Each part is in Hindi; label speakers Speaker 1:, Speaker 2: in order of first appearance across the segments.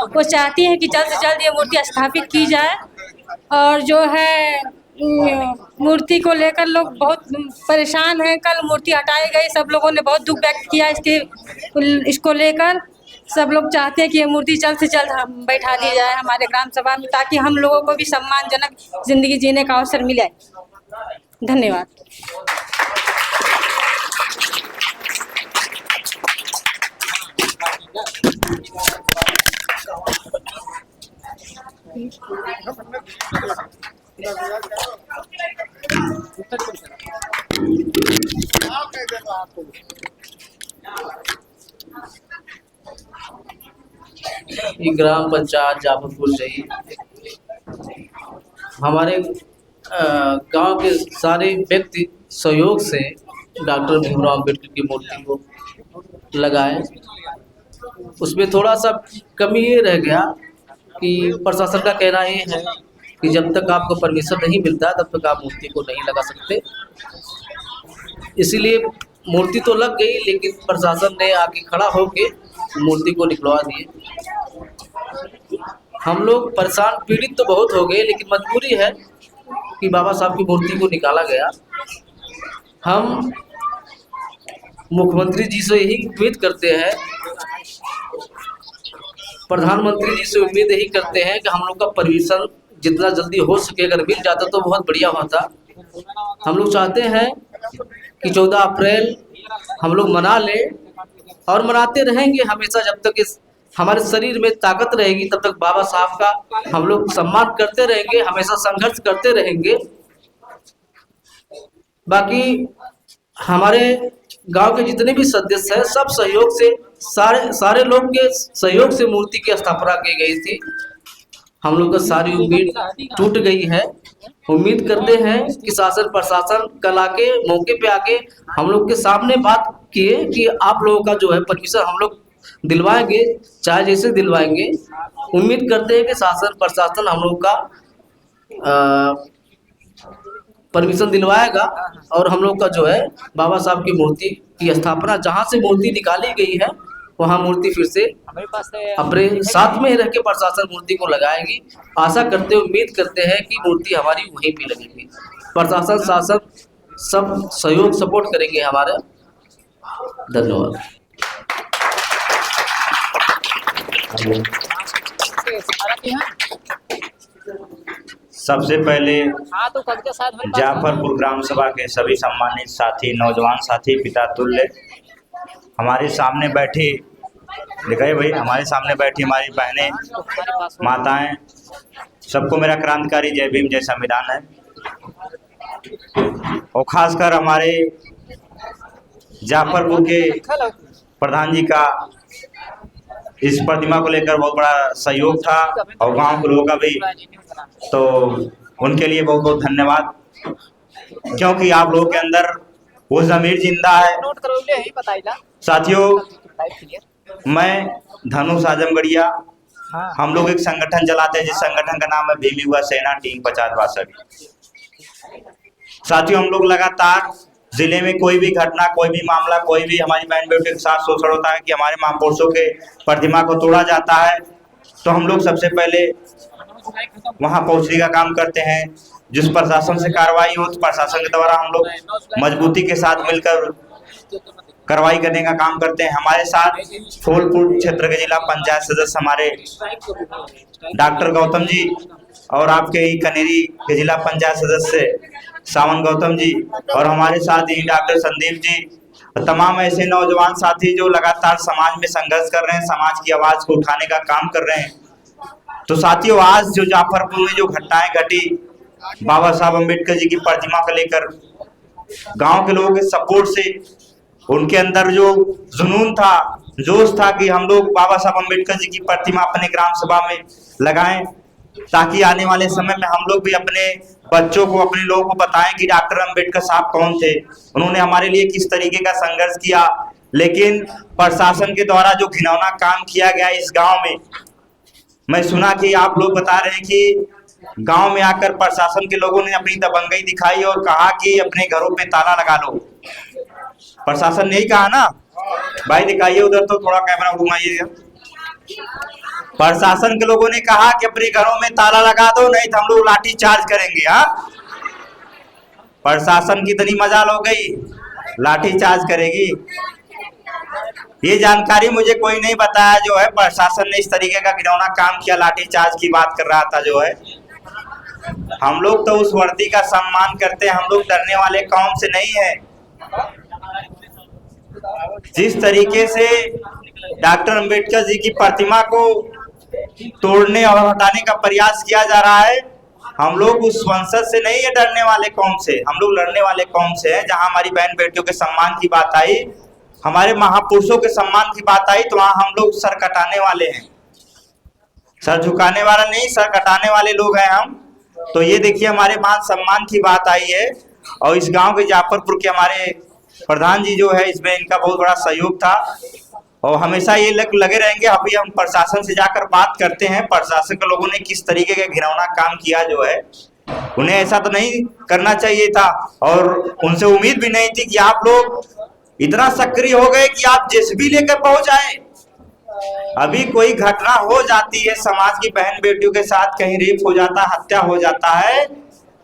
Speaker 1: वो चाहती है कि जल्द से जल्द ये मूर्ति स्थापित की जाए। और जो है मूर्ति को लेकर लोग बहुत परेशान हैं। कल मूर्ति हटाई गई, सब लोगों ने बहुत दुख व्यक्त किया इसको लेकर। सब लोग चाहते हैं कि ये मूर्ति जल्द से जल्द हम बैठा दी जाए हमारे ग्राम सभा में, ताकि हम लोगों को भी सम्मानजनक जिंदगी जीने का अवसर मिले। धन्यवाद।
Speaker 2: ग्राम पंचायत जाफरपुर से ही हमारे गांव के सारे व्यक्ति सहयोग से डॉक्टर भीमराव अम्बेडकर की मूर्ति को लगाए। उसमें थोड़ा सा कमी ये रह गया कि प्रशासन का कहना ये है कि जब तक आपको परमिशन नहीं मिलता तब तक आप मूर्ति को नहीं लगा सकते। इसीलिए मूर्ति तो लग गई, लेकिन प्रशासन ने आके खड़ा होके मूर्ति को निकलवा दिए। हम लोग परेशान पीड़ित तो बहुत हो गए, लेकिन मजबूरी है कि बाबा साहब की मूर्ति को निकाला गया। हम मुख्यमंत्री जी से यही उम्मीद करते हैं, प्रधानमंत्री जी से उम्मीद यही करते हैं कि हम लोग का परमिशन जितना जल्दी हो सके अगर मिल जाता तो बहुत बढ़िया होता। हम लोग चाहते हैं कि 14 अप्रैल हम लोग मना लें और मनाते रहेंगे हमेशा। जब तक इस हमारे शरीर में ताकत रहेगी तब तक बाबा साहब का हम लोग सम्मान करते रहेंगे, हमेशा संघर्ष करते रहेंगे। बाकी हमारे गांव के जितने भी सदस्य हैं सब सहयोग से, सारे लोग के सहयोग से मूर्ति की स्थापना की गई थी। हम लोग का सारी उम्मीद टूट गई है। उम्मीद करते हैं कि शासन प्रशासन कल आके मौके पे आके हम लोग के सामने बात किए कि आप लोगों का जो है परमिशन हम लोग दिलवाएंगे, चाहे जैसे दिलवाएंगे। उम्मीद करते हैं कि शासन प्रशासन हम लोग का परमिशन दिलवाएगा और हम लोग का जो है बाबा साहब की मूर्ति की स्थापना, जहाँ से मूर्ति निकाली गई है वहाँ मूर्ति फिर से अपने साथ में ही रह के प्रशासन मूर्ति को लगाएगी। आशा करते, उम्मीद करते हैं कि मूर्ति हमारी वहीं भी लगेगी। प्रशासन शासन सब सहयोग सपोर्ट करेंगे हमारा। धन्यवाद।
Speaker 3: सबसे पहले जाफरपुर ग्राम सभा के सभी सम्मानित साथी, नौजवान साथी, पिता तुल्य हमारे सामने बैठी दिखाई भाई, हमारे सामने बैठी हमारी बहनें, माताएं, सबको मेरा क्रांतिकारी जय भीम जय संविधान है। और खासकर हमारे जाफरपुर के प्रधान जी का इस प्रतिमा को लेकर बहुत बड़ा सहयोग था और गांव के लोगों का भी, तो उनके लिए बहुत बहुत धन्यवाद। क्योंकि आप लोगों के अंदर वो ज़मीर जिंदा है। साथियों, मैं धनुष आजमगढ़िया, हम लोग एक संगठन चलाते हैं जिस संगठन का नाम है भीम युवा सेना टीम 5062। साथियों, हम लोग लगातार जिले में कोई भी घटना, कोई भी मामला, कोई भी हमारी बहन बेटियों के साथ शोषण होता है कि हमारे महापुरुषों के प्रतिमा को तोड़ा जाता है, तो हम लोग सबसे पहले वहां पहुंचने का काम करते हैं। जिस प्रशासन से कार्रवाई हो तो प्रशासन के द्वारा हम लोग मजबूती के साथ मिलकर कार्रवाई करने का काम करते हैं। हमारे साथ फूलपुर क्षेत्र के जिला पंचायत सदस्य हमारे डॉक्टर गौतम जी और आपके ही कनेरी के जिला पंचायत सदस्य सावन गौतम जी और हमारे साथ ही डॉक्टर संदीप जी, तमाम ऐसे नौजवान साथी जो लगातार समाज में संघर्ष कर रहे हैं, समाज की आवाज को उठाने का काम कर रहे हैं। तो साथियों, आज जो जाफरपुर में जो घटनाएं घटी बाबा साहब अम्बेडकर जी की प्रतिमा को लेकर, गांव के लोगों के सपोर्ट से उनके अंदर जो जुनून था, जोश था कि हम लोग बाबा साहब अम्बेडकर जी की प्रतिमा अपने ग्राम सभा में लगाएं, ताकि आने वाले समय में हम लोग भी अपने बच्चों को, अपने लोगों को बताएं कि डॉक्टर अम्बेडकर साहब कौन थे, उन्होंने हमारे लिए किस तरीके का संघर्ष किया। लेकिन प्रशासन के द्वारा जो घिनौना काम किया गया इस गांव में, मैं सुना कि आप लोग बता रहे हैं कि गांव में आकर प्रशासन के लोगों ने अपनी दबंगई दिखाई और कहा कि अपने घरों पे ताला लगा लो। प्रशासन ने ही कहा ना भाई, दिखाइए उधर, तो थोड़ा कैमरा घुमाइएगा। प्रशासन के लोगों ने कहा कि अपने घरों में ताला लगा दो, नहीं तो हम लोग लाठी चार्ज करेंगे। हाँ, प्रशासन की इतनी मजाल हो गई, लाठी चार्ज करेगी। ये जानकारी मुझे कोई नहीं बताया जो है प्रशासन ने इस तरीके का घिनौना काम किया, लाठी चार्ज की बात कर रहा था जो है। हम लोग तो उस वर्दी का सम्मान करते हैं, हम लोग डरने वाले कौम से नहीं है। जिस तरीके से डॉक्टर अंबेडकर जी की प्रतिमा को तोड़ने और हटाने का प्रयास किया जा रहा है, हम लोग उस वंशज से नहीं है डरने वाले कौम से, हम लोग लड़ने वाले कौम से हैं। जहां हमारी बहन बेटियों के सम्मान की बात आई, हमारे महापुरुषों के सम्मान की बात आई, तो वहां हम लोग सर कटाने वाले हैं। सर झुकाने वाला नहीं, सर कटाने वाले लोग हैं हम। तो ये देखिए हमारे मान सम्मान की बात आई है, और इस गांव के जाफरपुर के हमारे प्रधान जी जो है, इसमें इनका बहुत बड़ा सहयोग था, और हमेशा ये लगे रहेंगे। अभी हम प्रशासन से जाकर बात करते हैं, प्रशासन के लोगों ने किस तरीके का घिनौना काम किया जो है। उन्हें ऐसा तो नहीं करना चाहिए था, और उनसे उम्मीद भी नहीं थी कि आप लोग इतना सक्रिय हो गए कि आप जेसीबी लेकर पहुंच आए। अभी कोई घटना हो जाती है समाज की बहन बेटियों के साथ, कहीं रेप हो जाता है, हत्या हो जाता है,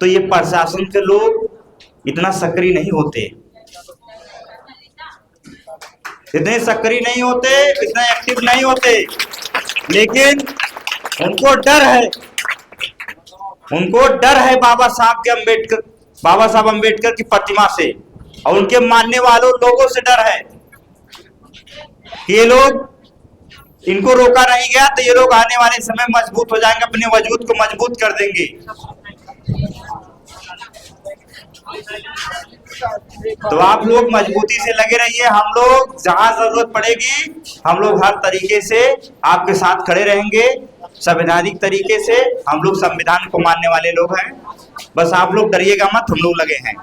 Speaker 3: तो ये प्रशासन के लोग इतना सक्रिय नहीं होते, इतने सक्रिय नहीं होते, इतने एक्टिव नहीं होते। लेकिन उनको डर है, उनको डर है बाबा साहब अम्बेडकर की प्रतिमा से, और उनके मानने वालों लोगों से डर है कि ये लोग, इनको रोका नहीं गया तो ये लोग आने वाले समय मजबूत हो जाएंगे, अपने वजूद को मजबूत कर देंगे। तो आप लोग मजबूती से लगे रहिए, हम लोग जहां जरूरत पड़ेगी हम लोग हर तरीके से आपके साथ खड़े रहेंगे। संवैधानिक तरीके से हम लोग संविधान को मानने वाले लोग हैं, बस आप लोग डरिएगा मत, हम लोग लगे हैं।